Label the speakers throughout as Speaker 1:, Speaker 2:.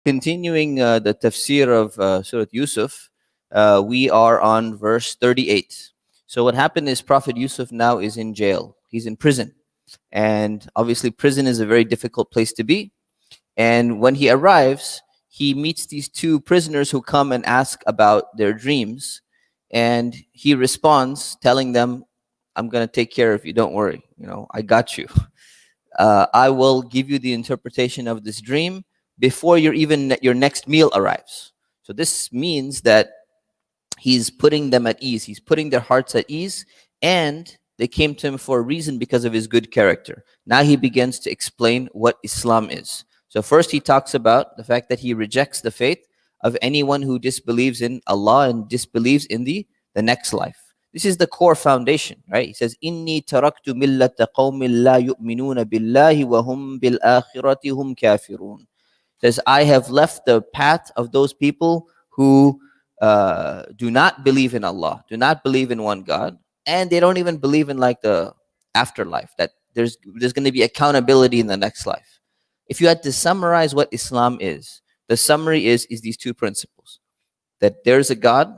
Speaker 1: Continuing the tafsir of Surah Yusuf, we are on verse 38. So what happened is Prophet Yusuf now is in jail. He's in prison. And obviously prison is a very difficult place to be. And when he arrives, he meets these two prisoners who come and ask about their dreams. And he responds telling them, I'm going to take care of you. Don't worry. I got you. I will give you the interpretation of this dream before your next meal arrives. So this means that he's putting them at ease. He's putting their hearts at ease, and they came to him for a reason because of his good character. Now he begins to explain what Islam is. So first he talks about the fact that he rejects the faith of anyone who disbelieves in Allah and disbelieves in the next life. This is the core foundation, right? He says, "Inni taraktu millata qawmin la yu'minuna billahi wa hum bil akhirati hum kafirun." Says, I have left the path of those people who do not believe in Allah, do not believe in one God, and they don't even believe in like the afterlife, that there's going to be accountability in the next life. If you had to summarize what Islam is, the summary is these two principles: that there's a God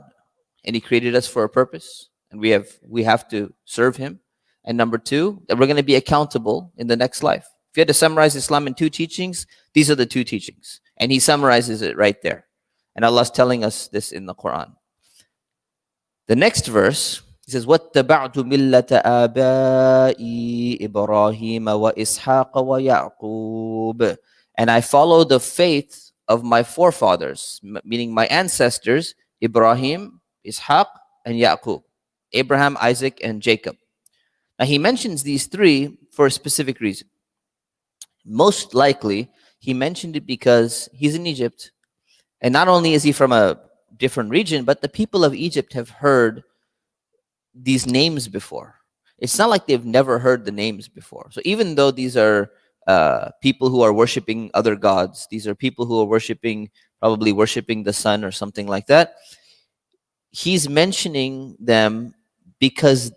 Speaker 1: and He created us for a purpose, and we have to serve Him. And number two, that we're going to be accountable in the next life. If you had to summarize Islam in two teachings, these are the two teachings. And he summarizes it right there. And Allah's telling us this in the Quran. The next verse, he says, وَاتَّبَعْتُ مِلَّةَ آبَائِي إِبْرَاهِيمَ وَإِسْحَاقَ وَيَعْقُوبَ. And I follow the faith of my forefathers, meaning my ancestors, Ibrahim, Ishaq, and Yaqub. Abraham, Isaac, and Jacob. Now he mentions these three for a specific reason. Most likely, he mentioned it because he's in Egypt. And not only is he from a different region, but the people of Egypt have heard these names before. It's not like they've never heard the names before. So even though these are people who are worshiping other gods, these are people who are probably worshiping the sun or something like that, he's mentioning them because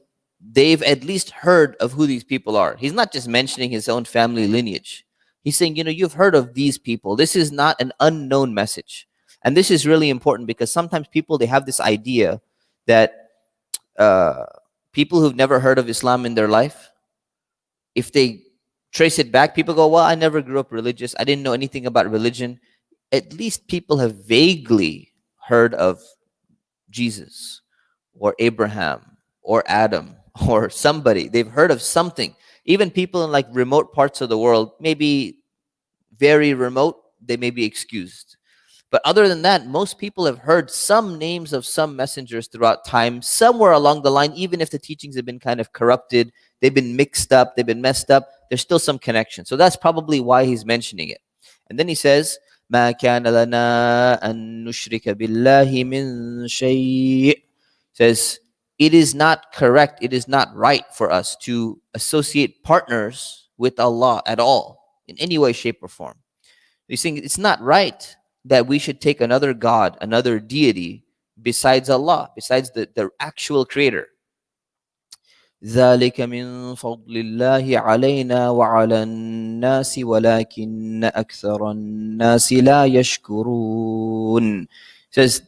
Speaker 1: they've at least heard of who these people are. He's not just mentioning his own family lineage. He's saying, you've heard of these people. This is not an unknown message. And this is really important because sometimes people, they have this idea that people who've never heard of Islam in their life, if they trace it back, people go, well, I never grew up religious. I didn't know anything about religion. At least people have vaguely heard of Jesus or Abraham or Adam or somebody. They've heard of something. Even people in like remote parts of the world, maybe very remote, they may be excused. But other than that, most people have heard some names of some messengers throughout time, somewhere along the line, even if the teachings have been kind of corrupted, they've been mixed up, they've been messed up, there's still some connection. So that's probably why he's mentioning it. And then he says, مَا كَانَ لَنَا أَن نُشْرِكَ بِاللَّهِ مِن شَيْءٍ. Says, it is not correct, it is not right for us to associate partners with Allah at all, in any way, shape, or form. He's saying it's not right that we should take another God, another deity, besides Allah, besides the actual creator. ذَلِكَ مِن فَضْلِ اللَّهِ عَلَيْنَا وَعَلَى النَّاسِ وَلَكِنَّ أَكْثَرَ النَّاسِ لَا يَشْكُرُونَ. Says,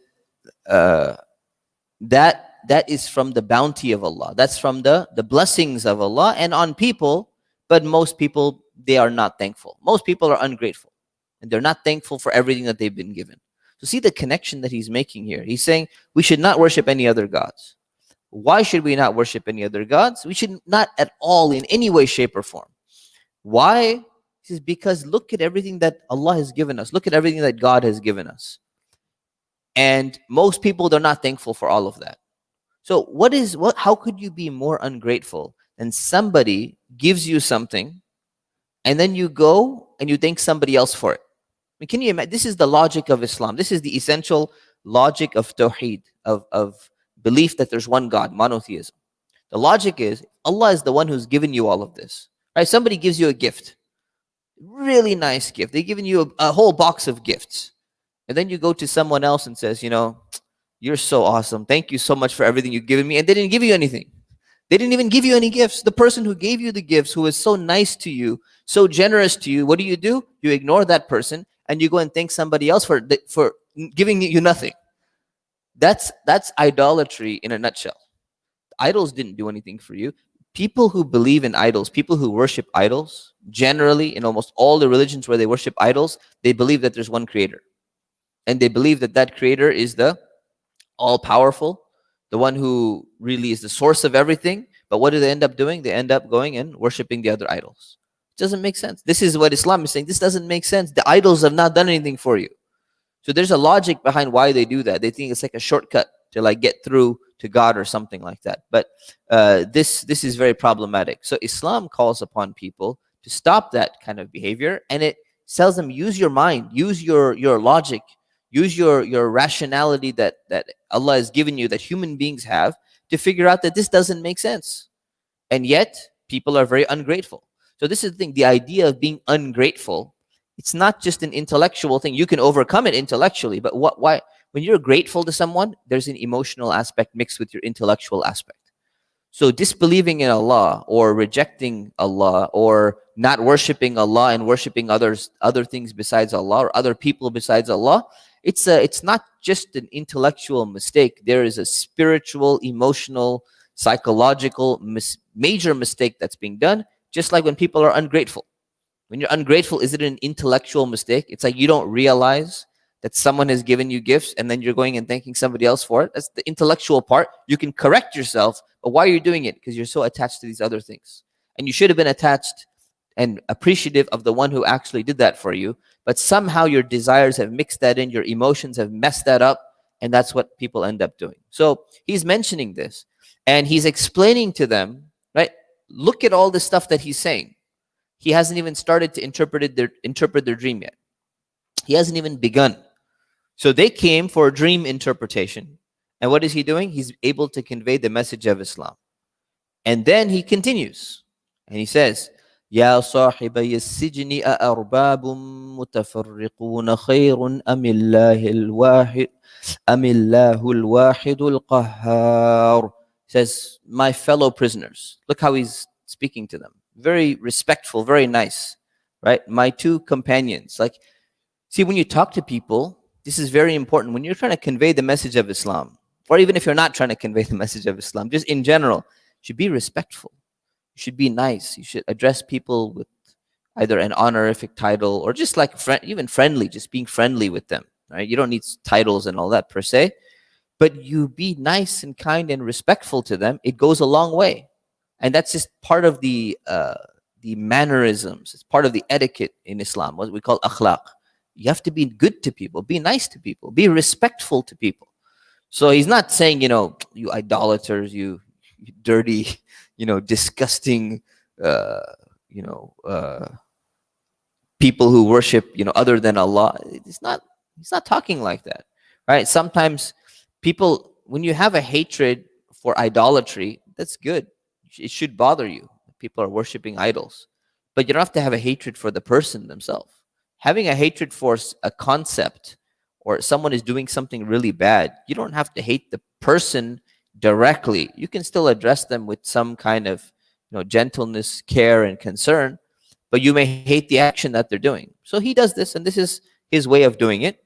Speaker 1: that is from the bounty of Allah. That's from the blessings of Allah and on people, but most people, they are not thankful. Most people are ungrateful, and they're not thankful for everything that they've been given. So see the connection that he's making here. He's saying we should not worship any other gods. Why should we not worship any other gods? We should not at all, in any way, shape, or form. Why? He says, because look at everything that Allah has given us. Look at everything that God has given us. And most people, they're not thankful for all of that. So how could you be more ungrateful than somebody gives you something and then you go and you thank somebody else for it? I mean, can you imagine? This is the logic of Islam. This is the essential logic of Taheed, of belief that there's one God, monotheism. The logic is Allah is the one who's given you all of this. Right? Somebody gives you a gift, really nice gift. They've given you a whole box of gifts. And then you go to someone else and says, you're so awesome. Thank you so much for everything you've given me. And they didn't give you anything. They didn't even give you any gifts. The person who gave you the gifts, who is so nice to you, so generous to you, what do? You ignore that person and you go and thank somebody else for giving you nothing. That's idolatry in a nutshell. Idols didn't do anything for you. People who believe in idols, people who worship idols, generally in almost all the religions where they worship idols, they believe that there's one creator. And they believe that that creator is the all powerful, the one who really is the source of everything. But what do they end up doing? They end up going and worshiping the other idols. It doesn't make sense. This is what Islam is saying. This doesn't make sense. The idols have not done anything for you. So there's a logic behind why they do that. They think it's like a shortcut to like get through to God or something like that. But this is very problematic. So Islam calls upon people to stop that kind of behavior, and it tells them, use your mind, use your logic, use your rationality that Allah has given you, that human beings have, to figure out that this doesn't make sense. And yet people are very ungrateful. So this is the thing. The idea of being ungrateful, it's not just an intellectual thing. You can overcome it intellectually, but why? When you're grateful to someone, there's an emotional aspect mixed with your intellectual aspect. So disbelieving in Allah, or rejecting Allah, or not worshiping Allah and worshiping other things besides Allah, or other people besides Allah, it's not just an intellectual mistake. There is a spiritual, emotional, psychological major mistake that's being done. Just like when people are ungrateful. When you're ungrateful, is it an intellectual mistake? It's like you don't realize that someone has given you gifts and then you're going and thanking somebody else for it. That's the intellectual part. You can correct yourself, but why are you doing it? Because you're so attached to these other things. And you should have been attached and appreciative of the one who actually did that for you. But somehow your desires have mixed that in, your emotions have messed that up, and that's what people end up doing. So he's mentioning this, and he's explaining to them, right? Look at all the stuff that he's saying. He hasn't even started to interpret their dream yet. He hasn't even begun. So they came for a dream interpretation. And what is he doing? He's able to convey the message of Islam. And then he continues. And he says, يا صاحبي السجن أأرباب متفرقون خير أم الله الواحد القهار. He says, my fellow prisoners. Look how he's speaking to them. Very respectful, very nice, right? My two companions. Like, see, when you talk to people, this is very important. When you're trying to convey the message of Islam, or even if you're not trying to convey the message of Islam, just in general, you should be respectful. You should be nice. You should address people with either an honorific title or just like even friendly, just being friendly with them, right? You don't need titles and all that per se, but you be nice and kind and respectful to them. It goes a long way. And that's just part of the mannerisms. It's part of the etiquette in Islam, what we call akhlaq. You have to be good to people, be nice to people, be respectful to people. So he's not saying, you idolaters, you dirty, disgusting, people who worship, other than Allah. He's not talking like that, right? Sometimes people, when you have a hatred for idolatry, that's good. It should bother you. People are worshiping idols. But you don't have to have a hatred for the person themselves. Having a hatred for a concept, or someone is doing something really bad, you don't have to hate the person directly. You can still address them with some kind of gentleness, care, and concern, but you may hate the action that they're doing. So he does this, and this is his way of doing it.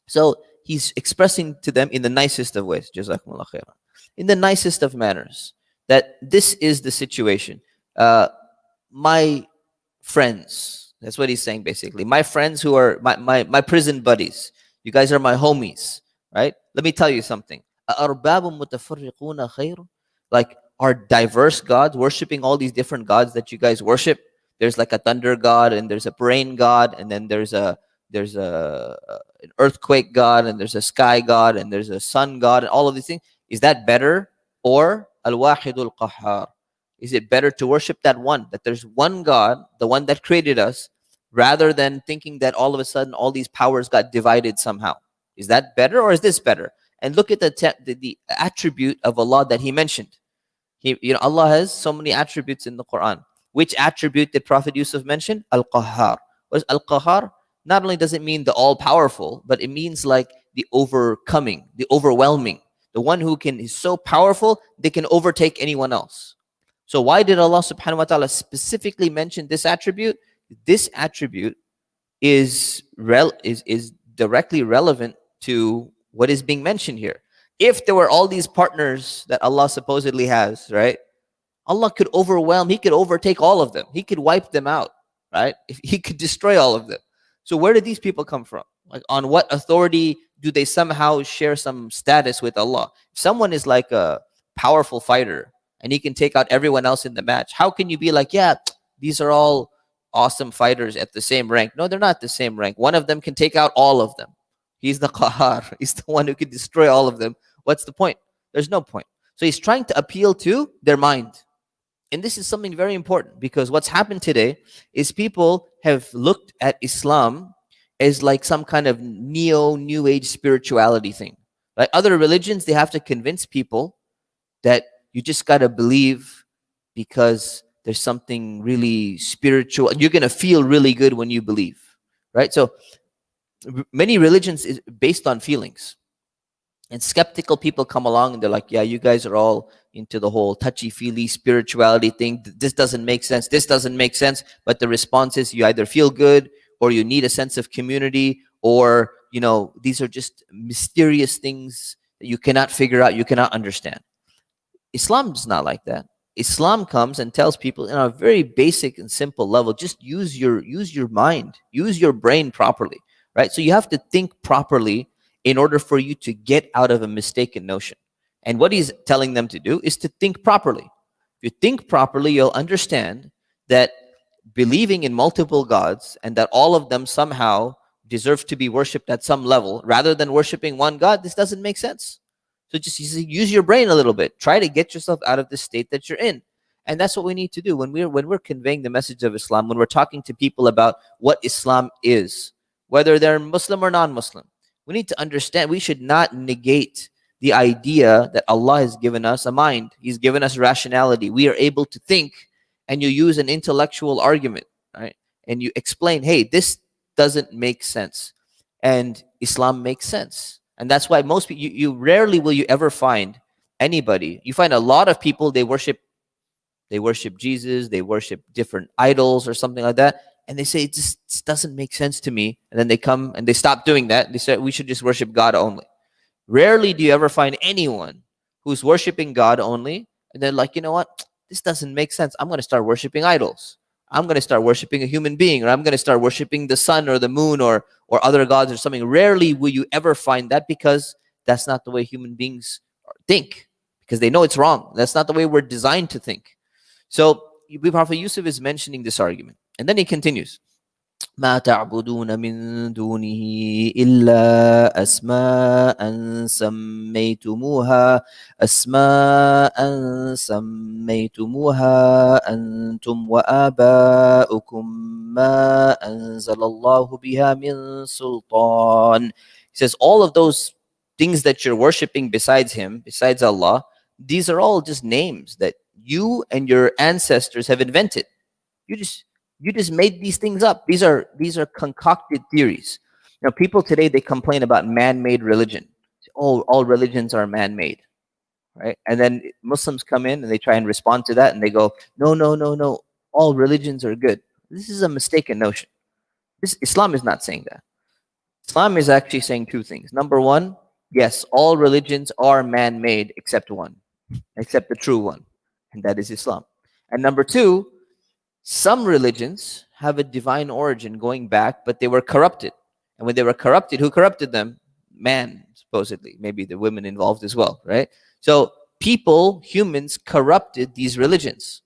Speaker 1: So he's expressing to them in the nicest of ways, Jazakumullah khairan, in the nicest of manners, that this is the situation. My friends, that's what he's saying basically. My friends who are my prison buddies, you guys are my homies, right? Let me tell you something. Like, are diverse gods, worshiping all these different gods that you guys worship. There's like a thunder god, and there's a brain god, and then there's an earthquake god, and there's a sky god, and there's a sun god, and all of these things. Is that better? Or al-wahidul qahhar? Is it better to worship that one, that there's one God, the one that created us, rather than thinking that all of a sudden all these powers got divided somehow? Is that better, or is this better? And look at the attribute of Allah that he mentioned. Allah has so many attributes in the Quran. Which attribute did Prophet Yusuf mention? Al-Qahhar. What is Al-Qahhar? Not only does it mean the all-powerful, but it means like the overcoming, the overwhelming. The one who is so powerful, they can overtake anyone else. So why did Allah subhanahu wa ta'ala specifically mention this attribute? This attribute is directly relevant to what is being mentioned here. If there were all these partners that Allah supposedly has, right? Allah could overwhelm, He could overtake all of them. He could wipe them out, right? If He could destroy all of them. So where did these people come from? Like, on what authority do they somehow share some status with Allah? If someone is like a powerful fighter and he can take out everyone else in the match, how can you be like, yeah, these are all awesome fighters at the same rank? No, they're not the same rank. One of them can take out all of them. He's the Qahar. He's the one who can destroy all of them. What's the point? There's no point. So he's trying to appeal to their mind. And this is something very important, because what's happened today is people have looked at Islam as like some kind of new age spirituality thing. Like other religions, they have to convince people that you just got to believe because there's something really spiritual. You're going to feel really good when you believe, right? So many religions is based on feelings. And skeptical people come along and they're like, yeah, you guys are all into the whole touchy-feely spirituality thing. This doesn't make sense. This doesn't make sense. But the response is, you either feel good, or you need a sense of community, or, these are just mysterious things that you cannot figure out, you cannot understand. Islam is not like that. Islam comes and tells people in a very basic and simple level, just use your mind, use your brain properly, right? So you have to think properly in order for you to get out of a mistaken notion. And what he's telling them to do is to think properly. If you think properly, you'll understand that believing in multiple gods and that all of them somehow deserve to be worshipped at some level rather than worshiping one God, this doesn't make sense. So just use your brain a little bit. Try to get yourself out of the state that you're in. And that's what we need to do when we're conveying the message of Islam, when we're talking to people about what Islam is, whether they're Muslim or non-Muslim. We need to understand, we should not negate the idea that Allah has given us a mind. He's given us rationality. We are able to think, and you use an intellectual argument, right? And you explain, hey, this doesn't make sense. And Islam makes sense. And that's why most people, you rarely will you ever find anybody. You find a lot of people, they worship Jesus, they worship different idols or something like that. And they say, it just doesn't make sense to me. And then they come and they stop doing that. They say, we should just worship God only. Rarely do you ever find anyone who's worshiping God only, and they're like, you know what? This doesn't make sense. I'm going to start worshiping idols. I'm going to start worshiping a human being, or I'm going to start worshiping the sun or the moon or other gods or something. Rarely will you ever find that, because that's not the way human beings think, because they know it's wrong. That's not the way we're designed to think. So Prophet Yusuf is mentioning this argument. And then he continues, ما تعبدون من دونه إلا أسماء سميتموها أنتم وآباؤكم ما أنزل الله بها من سلطان. He says, all of those things that you're worshiping besides him, besides Allah, these are all just names that you and your ancestors have invented. You just made these things up. These are concocted theories. People today, they complain about man-made religion. Oh, all religions are man-made, right? And then Muslims come in and they try and respond to that, and they go, no. All religions are good. This is a mistaken notion. Islam is not saying that. Islam is actually saying two things. Number one, yes, all religions are man-made except one, except the true one, and that is Islam. And number two, some religions have a divine origin going back, but they were corrupted. And when they were corrupted, who corrupted them? Man, supposedly. Maybe the women involved as well, right? So humans corrupted these religions.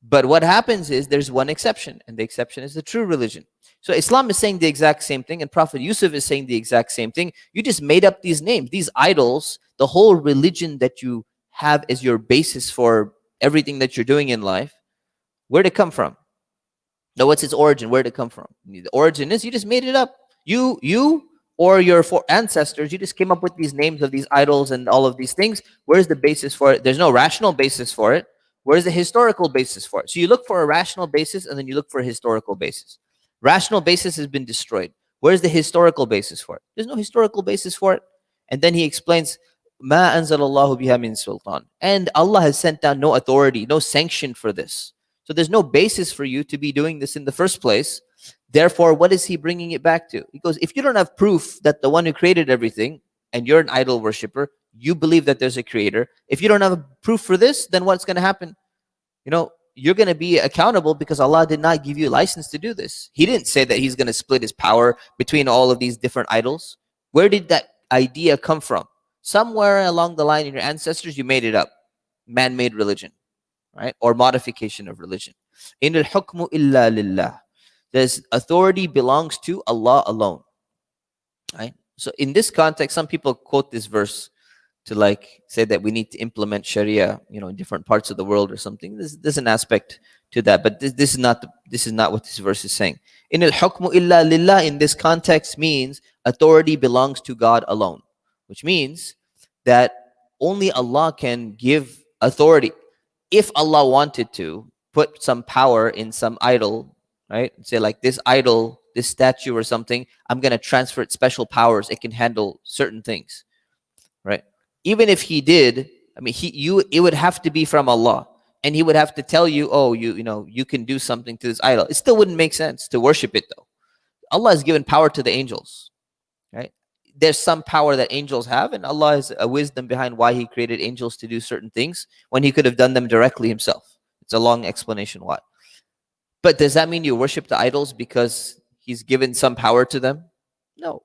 Speaker 1: But what happens is there's one exception, and the exception is the true religion. So Islam is saying the exact same thing, and Prophet Yusuf is saying the exact same thing. You just made up these names, these idols, the whole religion that you have as your basis for everything that you're doing in life. Where'd it come from? No, what's its origin? Where'd it come from? The origin is you just made it up. You or your ancestors, you just came up with these names of these idols and all of these things. Where's the basis for it? There's no rational basis for it. Where's the historical basis for it? So you look for a rational basis, and then you look for a historical basis. Rational basis has been destroyed. Where's the historical basis for it? There's no historical basis for it. And then he explains, Ma anzalallahu biha min sultan. And Allah has sent down no authority, no sanction for this. So there's no basis for you to be doing this in the first place. Therefore, what is he bringing it back to? He goes, if you don't have proof that the one who created everything, and you're an idol worshiper, you believe that there's a creator. If you don't have proof for this, then what's going to happen? You're going to be accountable because Allah did not give you license to do this. He didn't say that he's going to split his power between all of these different idols. Where did that idea come from? Somewhere along the line in your ancestors, you made it up. Man-made religion, right? Or modification of religion. In al-hukmu illa lillah. This authority belongs to Allah alone, right? So in this context, some people quote this verse to like say that we need to implement Sharia, in different parts of the world or something. There's an aspect to that, but this is not what this verse is saying. In al-hukmu illa lillah, in this context, means authority belongs to God alone, which means that only Allah can give authority. If Allah wanted to put some power in some idol, right? Say like this idol, this statue or something, I'm going to transfer it special powers. It can handle certain things, right? Even if he did, it would have to be from Allah, and he would have to tell you, oh, you can do something to this idol. It still wouldn't make sense to worship it though. Allah has given power to the angels, right? There's some power that angels have, and Allah has a wisdom behind why he created angels to do certain things when he could have done them directly himself. It's a long explanation why. But does that mean you worship the idols because he's given some power to them? No.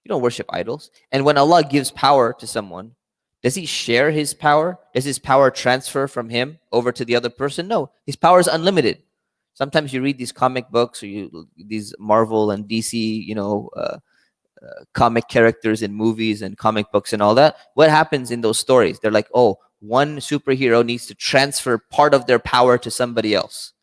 Speaker 1: You don't worship idols. And when Allah gives power to someone, does he share his power? Does his power transfer from him over to the other person? No. His power is unlimited. Sometimes you read these comic books or these Marvel and DC, comic characters in movies and comic books and all that. What happens in those stories? They're like, oh, one superhero needs to transfer part of their power to somebody else.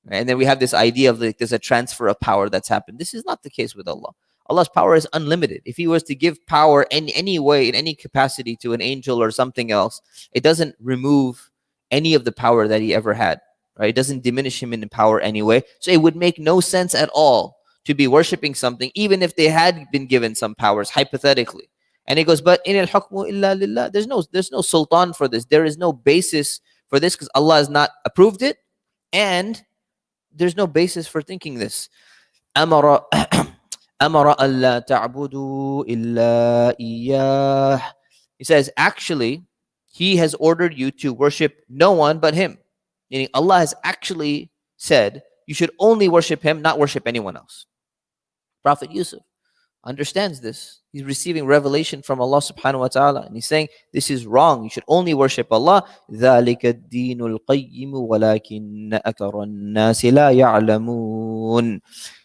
Speaker 1: And then we have this idea of there's a transfer of power that's happened. This is not the case with Allah. Allah's power is unlimited. If he was to give power in any way, in any capacity to an angel or something else, it doesn't remove any of the power that he ever had. Right? It doesn't diminish him in power anyway. So it would make no sense at all to be worshiping something, even if they had been given some powers, hypothetically. And he goes, but in al-hukmu illa lillah, there's no sultan for this. There is no basis for this because Allah has not approved it, and there's no basis for thinking this. Amara amara alla ta'budu illa iyyah. He says, actually, he has ordered you to worship no one but him. Meaning Allah has actually said you should only worship him, not worship anyone else. Prophet Yusuf understands this. He's receiving revelation from Allah subhanahu wa ta'ala, and he's saying this is wrong. You should only worship Allah. ذَلِكَ الدِّينُ الْقَيِّمُ وَلَكِنَّ أَكْثَرَ النَّاسِ لَا يَعْلَمُونَ. He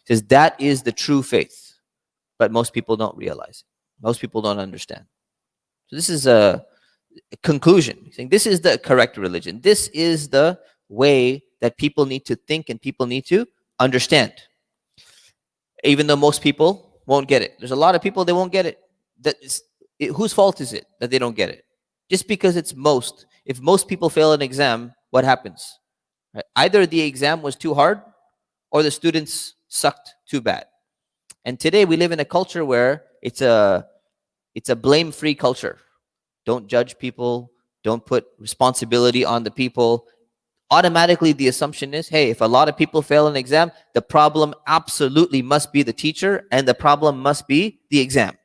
Speaker 1: says that is the true faith, but most people don't realize it. Most people don't understand. So this is a conclusion. He's saying this is the correct religion. This is the way that people need to think and people need to understand. Even though most people won't get it. There's a lot of people, they won't get it. Whose fault is it that they don't get it? Just because it's most. If most people fail an exam, what happens? Right? Either the exam was too hard or the students sucked too bad. And today we live in a culture where it's a blame-free culture. Don't judge people. Don't put responsibility on the people. Automatically the assumption is, hey, if a lot of people fail an exam, the problem absolutely must be the teacher and the problem must be the exam.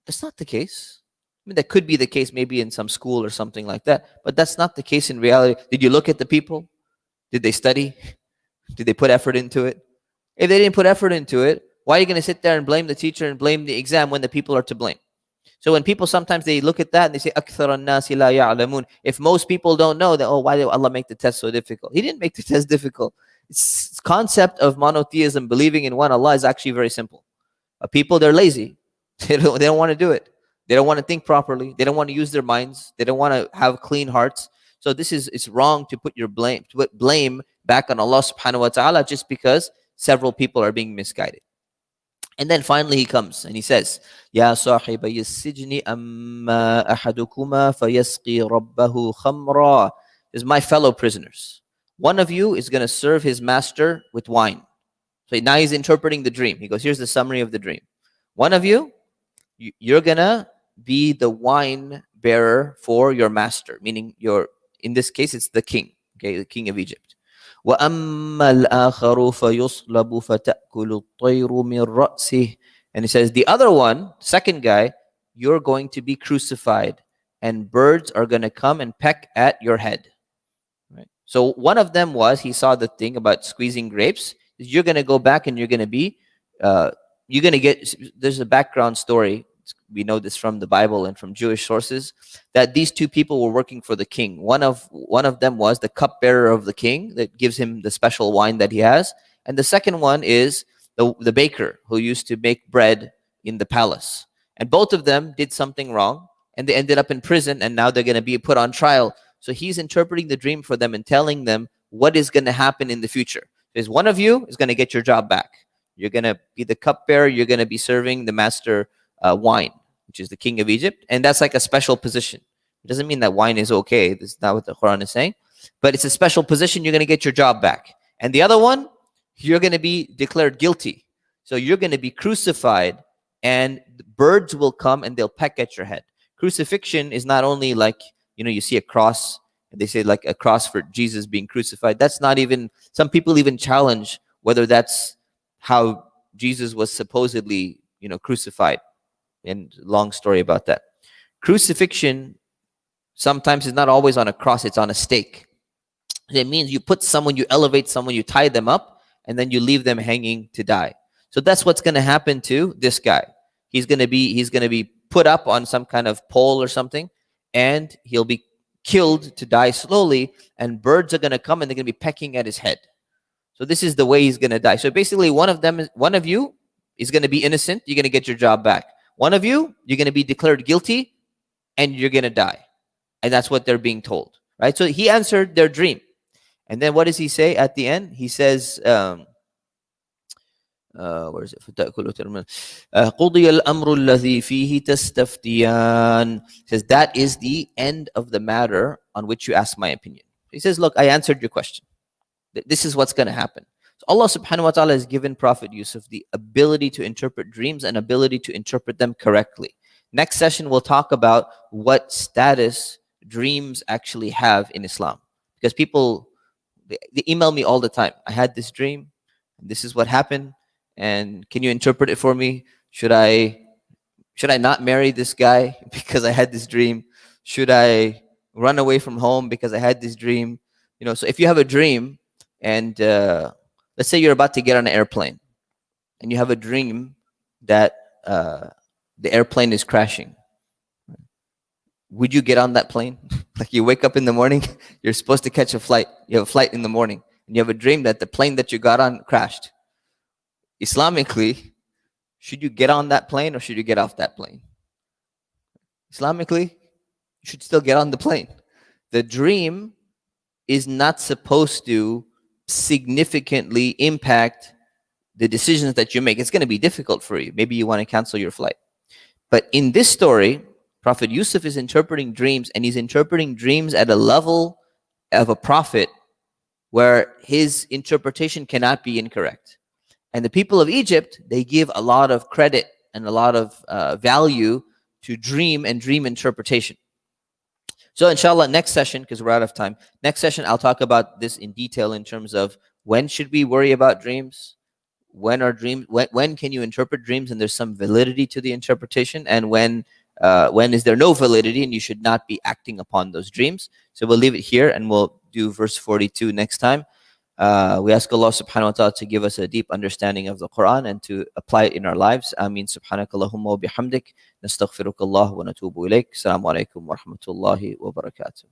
Speaker 1: That's not the case. That could be the case maybe in some school or something like that, but that's not the case in reality. Did you look at the people? Did they study? Did they put effort into it? If they didn't put effort into it, why are you going to sit there and blame the teacher and blame the exam when the people are to blame? So when people sometimes they look at that and they say, أَكْثَرَ النَّاسِ لَا يَعْلَمُونَ. If most people don't know, then why did Allah make the test so difficult? He didn't make the test difficult. It's concept of monotheism, believing in one Allah, is actually very simple. People, they're lazy. They don't want to do it. They don't want to think properly. They don't want to use their minds. They don't want to have clean hearts. So it's wrong to put blame back on Allah subhanahu wa ta'ala just because several people are being misguided. And then finally he comes and he says, Ya صاحبي السجن أما أحدكما فيسقي ربه خمرا. Is my fellow prisoners. One of you is going to serve his master with wine. So now he's interpreting the dream. He goes, here's the summary of the dream. One of you, you're going to be the wine bearer for your master, meaning in this case, it's the king, okay, the king of Egypt. وَأَمَّا الْآخَرُ فَيُصْلَبُ فَتَأْكُلُ الطَّيْرُ مِنْ رَأْسِهِ. And he says, the other one, second guy, you're going to be crucified, and birds are going to come and peck at your head. Right? So one of them was, he saw the thing about squeezing grapes. You're going to go back and you're going to be, you're going to get, there's a background story. We know this from the Bible and from Jewish sources, that these two people were working for the king. One of them was the cupbearer of the king that gives him the special wine that he has. And the second one is the baker who used to make bread in the palace. And both of them did something wrong, and they ended up in prison, and now they're going to be put on trial. So he's interpreting the dream for them and telling them what is going to happen in the future. Because one of you is going to get your job back. You're going to be the cupbearer. You're going to be serving the master wine, which is the king of Egypt. And that's like a special position. It doesn't mean that wine is okay. That's not what the Quran is saying. But it's a special position. You're going to get your job back. And the other one, you're going to be declared guilty. So you're going to be crucified, and the birds will come and they'll peck at your head. Crucifixion is not only like, you see a cross, and they say like a cross for Jesus being crucified. That's not even, some people even challenge whether that's how Jesus was supposedly, crucified. And long story about that. Crucifixion sometimes is not always on a cross, it's on a stake. It means you put someone, you elevate someone, you tie them up, and then you leave them hanging to die. So that's what's going to happen to this guy. He's going to be put up on some kind of pole or something, and he'll be killed to die slowly, and birds are going to come and they're going to be pecking at his head. So this is the way he's going to die. So basically one of you is going to be innocent, you're going to get your job back. One of you, you're going to be declared guilty, and you're going to die. And that's what they're being told, right? So he answered their dream. And then what does he say at the end? He says, where is it? قُضِيَ الْأَمْرُ الَّذِي فِيهِ تَسْتَفْتِيَانِ. Says, that is the end of the matter on which you ask my opinion. He says, look, I answered your question. This is what's going to happen. So Allah subhanahu wa ta'ala has given Prophet Yusuf the ability to interpret dreams and ability to interpret them correctly. Next session, we'll talk about what status dreams actually have in Islam. Because people, they email me all the time. I had this dream, and this is what happened, and can you interpret it for me? Should I not marry this guy because I had this dream? Should I run away from home because I had this dream? So if you have a dream, and let's say you're about to get on an airplane, and you have a dream that the airplane is crashing, would you get on that plane? Like you wake up in the morning, you're supposed to catch a flight. You have a flight in the morning, and you have a dream that the plane that you got on crashed. Islamically, should you get on that plane or should you get off that plane? Islamically, you should still get on the plane. The dream is not supposed to significantly impact the decisions that you make. It's going to be difficult for you. Maybe you want to cancel your flight. But in this story, Prophet Yusuf is interpreting dreams, and he's interpreting dreams at a level of a prophet where his interpretation cannot be incorrect. And the people of Egypt, they give a lot of credit and a lot of value to dream and dream interpretation. So inshallah, next session, because we're out of time, next session I'll talk about this in detail in terms of when should we worry about dreams, when can you interpret dreams and there's some validity to the interpretation, and when is there no validity and you should not be acting upon those dreams. So we'll leave it here and we'll do verse 42 next time. We ask Allah subhanahu wa ta'ala to give us a deep understanding of the Quran and to apply it in our lives. Ameen. Subhanakallahumma wa bihamdik. Nastaghfirukallah wa natubu ilayk. Assalamu alaikum wa rahmatullahi wa barakatuh.